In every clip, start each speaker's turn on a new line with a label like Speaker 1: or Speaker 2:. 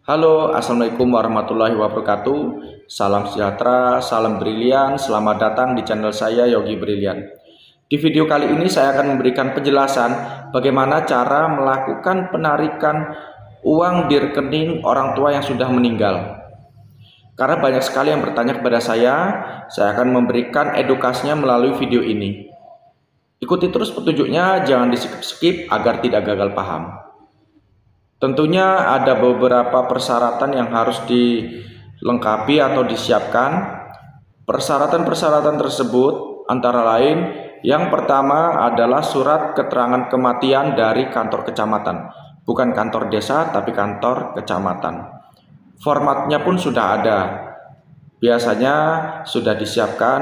Speaker 1: Halo, assalamualaikum warahmatullahi wabarakatuh. Salam sejahtera, salam brilian. Selamat datang di channel saya Yogi Brilian. Di video kali ini saya akan memberikan penjelasan bagaimana cara melakukan penarikan uang di rekening orang tua yang sudah meninggal. Karena banyak sekali yang bertanya kepada saya akan memberikan edukasinya melalui video ini. Ikuti terus petunjuknya, jangan di-skip agar tidak gagal paham. Tentunya ada beberapa persyaratan yang harus dilengkapi atau disiapkan. Persyaratan-persyaratan tersebut antara lain, yang pertama adalah surat keterangan kematian dari kantor kecamatan. Bukan kantor desa, tapi kantor kecamatan. Formatnya pun sudah ada. Biasanya sudah disiapkan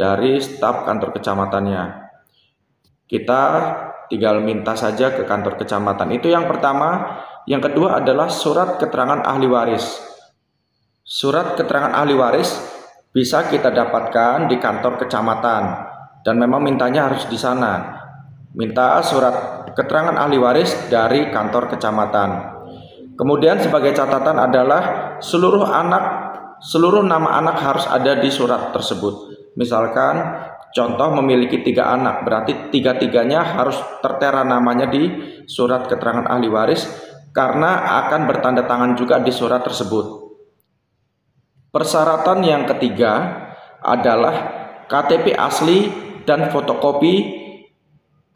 Speaker 1: dari staf kantor kecamatannya. Kita tinggal minta saja ke kantor kecamatan. Itu yang pertama. Yang kedua adalah surat keterangan ahli waris. Surat keterangan ahli waris bisa kita dapatkan di kantor kecamatan dan memang mintanya harus di sana. Minta surat keterangan ahli waris dari kantor kecamatan. Kemudian sebagai catatan adalah seluruh nama anak harus ada di surat tersebut. Misalkan contoh memiliki 3 anak, berarti 3-tiganya harus tertera namanya di surat keterangan ahli waris, karena akan bertanda tangan juga di surat tersebut. Persyaratan yang ketiga adalah KTP asli dan fotokopi,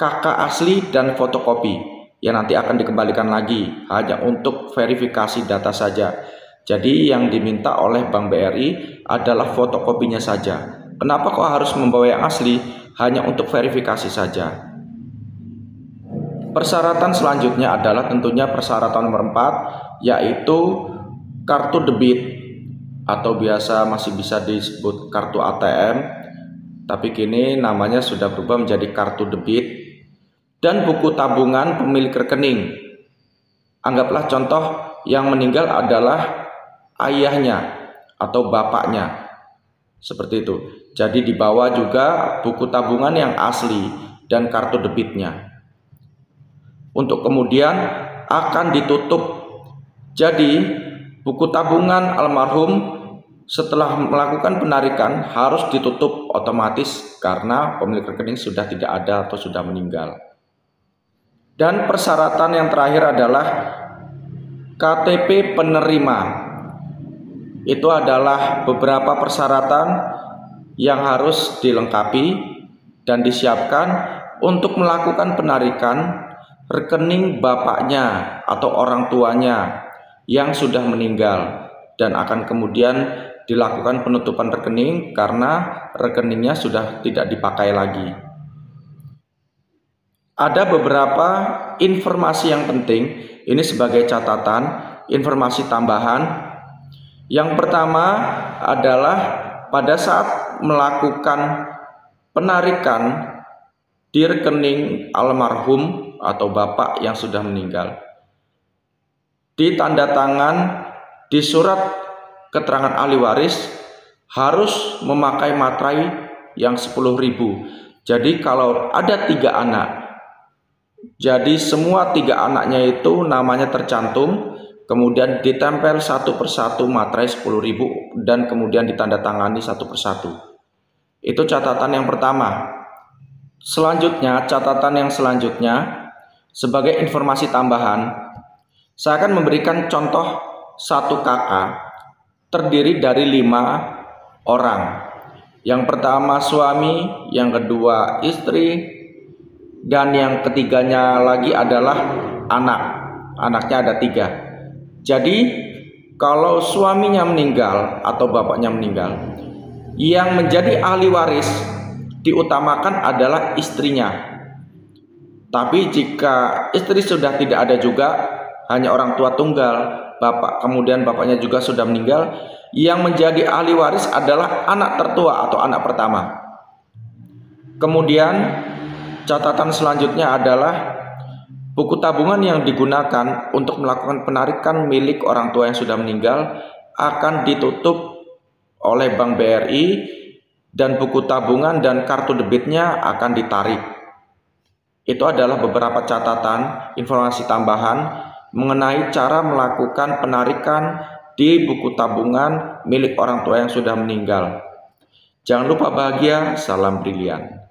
Speaker 1: KK asli dan fotokopi yang nanti akan dikembalikan lagi hanya untuk verifikasi data saja. Jadi yang diminta oleh Bank BRI adalah fotokopinya saja. Kenapa kok harus membawa yang asli? Hanya untuk verifikasi saja. Persyaratan selanjutnya adalah tentunya persyaratan nomor 4, yaitu kartu debit atau biasa masih bisa disebut kartu ATM, tapi kini namanya sudah berubah menjadi kartu debit, dan buku tabungan pemilik rekening. Anggaplah contoh yang meninggal adalah ayahnya atau bapaknya, seperti itu. Jadi dibawa juga buku tabungan yang asli dan kartu debitnya. Untuk kemudian akan ditutup. Jadi buku tabungan almarhum setelah melakukan penarikan harus ditutup otomatis karena pemilik rekening sudah tidak ada atau sudah meninggal. Dan persyaratan yang terakhir adalah KTP penerima. Itu adalah beberapa persyaratan yang harus dilengkapi dan disiapkan untuk melakukan penarikan rekening bapaknya atau orang tuanya yang sudah meninggal, dan akan kemudian dilakukan penutupan rekening karena rekeningnya sudah tidak dipakai lagi. Ada beberapa informasi yang penting, ini sebagai catatan, informasi tambahan. Yang pertama adalah pada saat melakukan penarikan di rekening almarhum atau bapak yang sudah meninggal, ditanda tangan di surat keterangan ahli waris harus memakai materai yang 10.000. Jadi kalau ada 3 anak, jadi semua 3 anaknya itu namanya tercantum, kemudian ditempel satu persatu materai 10.000 dan kemudian ditanda tangani satu persatu. Itu catatan yang pertama. Selanjutnya, catatan yang selanjutnya, sebagai informasi tambahan, saya akan memberikan contoh satu kakak terdiri dari 5 orang. Yang pertama suami, yang kedua istri, dan yang ketiganya lagi adalah anak. Anaknya ada 3. Jadi kalau suaminya meninggal atau bapaknya meninggal, yang menjadi ahli waris diutamakan adalah istrinya. Tapi jika istri sudah tidak ada juga, hanya orang tua tunggal, kemudian bapaknya juga sudah meninggal, yang menjadi ahli waris adalah anak tertua atau anak pertama. Kemudian catatan selanjutnya adalah buku tabungan yang digunakan untuk melakukan penarikan milik orang tua yang sudah meninggal akan ditutup oleh Bank BRI, dan buku tabungan dan kartu debitnya akan ditarik. Itu adalah beberapa catatan informasi tambahan mengenai cara melakukan penarikan di buku tabungan milik orang tua yang sudah meninggal. Jangan lupa bahagia, salam brilian.